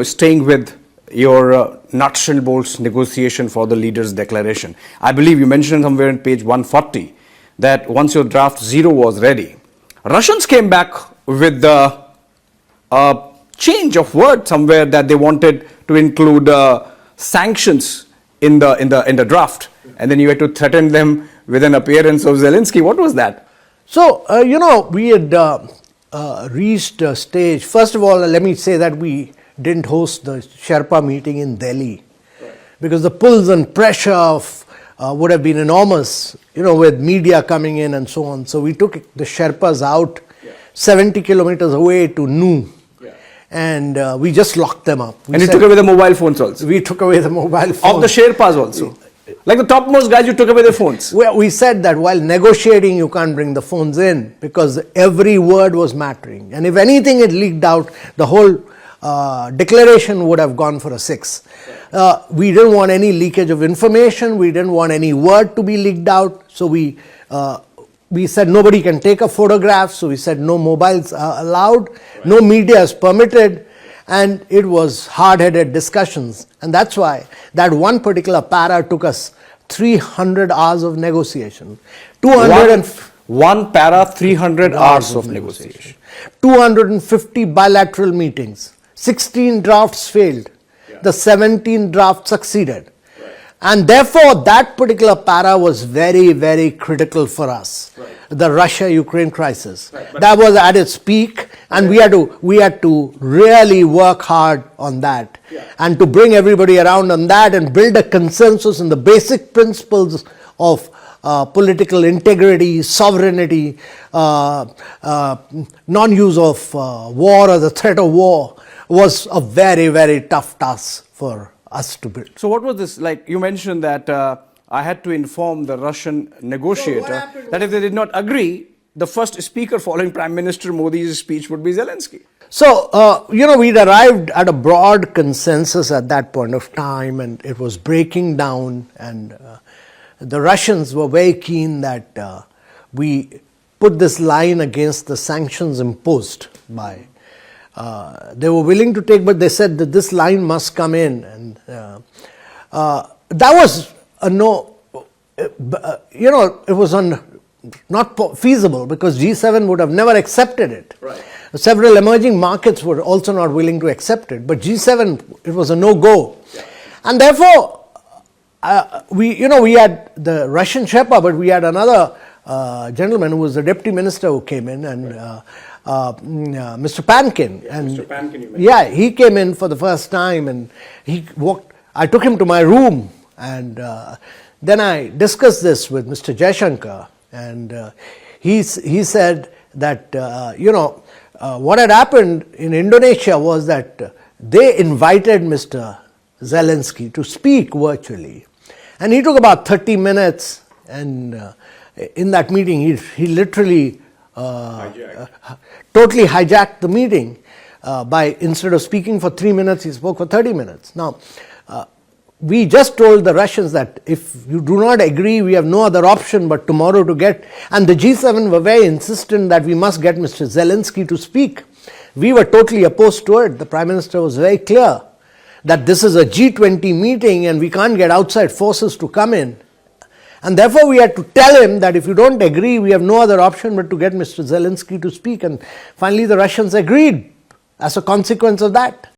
staying with your nuts and bolts negotiation for the leaders' declaration. I believe you mentioned somewhere in page 140 that once your draft 0 was ready, Russians came back with the change of word somewhere that they wanted to include sanctions in the draft, and then you had to threaten them with an appearance of Zelenskyy. What was that? So we had reached a stage. First of all, let me say that we didn't host the Sherpa meeting in Delhi, because the pulls and pressure would have been enormous, with media coming in and so on. So we took the Sherpas out 70 kilometers away to Nu. And we just locked them up. And you took away the mobile phones also? We took away the mobile phones. Of the Sherpas also? Like the topmost guys, you took away their phones? We said that while negotiating, you can't bring the phones in, because every word was mattering. And if anything had leaked out, the whole declaration would have gone for a 6. We didn't want any leakage of information. We didn't want any word to be leaked out. So we said nobody can take a photograph. So we said no mobiles are allowed, no media is permitted. And it was hard-headed discussions. And that's why that one particular para took us 300 hours of negotiation. One para, 300 hours of negotiation. 250 bilateral meetings. 16 drafts failed. The 17th draft succeeded. And therefore, that particular para was very, very critical for us. The Russia-Ukraine crisis. That was at its peak, and we had to really work hard on that. And to bring everybody around on that and build a consensus on the basic principles of political integrity, sovereignty, non-use of war or the threat of war was a very, very tough task for us to build. So what was this like? You mentioned that I had to inform the Russian negotiator that if they did not agree, the first speaker following Prime Minister Modi's speech would be Zelenskyy. So, we'd arrived at a broad consensus at that point of time, and it was breaking down, and the Russians were very keen that we put this line against the sanctions imposed by. They were willing to take, but they said that this line must come in, and that was a no. It was not feasible, because G7 would have never accepted it. Several emerging markets were also not willing to accept it, but G7, it was a no-go, and therefore we had the Russian Sherpa, but we had another gentleman who was the deputy minister who came in, and Mr. Pankin. And Mr. Pankin, you mentioned. He came in for the first time, and I took him to my room, and then I discussed this with Mr. Jaishankar, and he said that, what had happened in Indonesia was that they invited Mr. Zelenskyy to speak virtually. And he took about 30 minutes, and in that meeting, he literally totally hijacked the meeting. Instead of speaking for 3 minutes, he spoke for 30 minutes. Now, we just told the Russians that if you do not agree, we have no other option but tomorrow to get, and the G7 were very insistent that we must get Mr. Zelenskyy to speak. We were totally opposed to it. The Prime Minister was very clear that this is a G20 meeting and we can't get outside forces to come in. And therefore, we had to tell him that if you don't agree, we have no other option but to get Mr. Zelenskyy to speak. And finally, the Russians agreed as a consequence of that.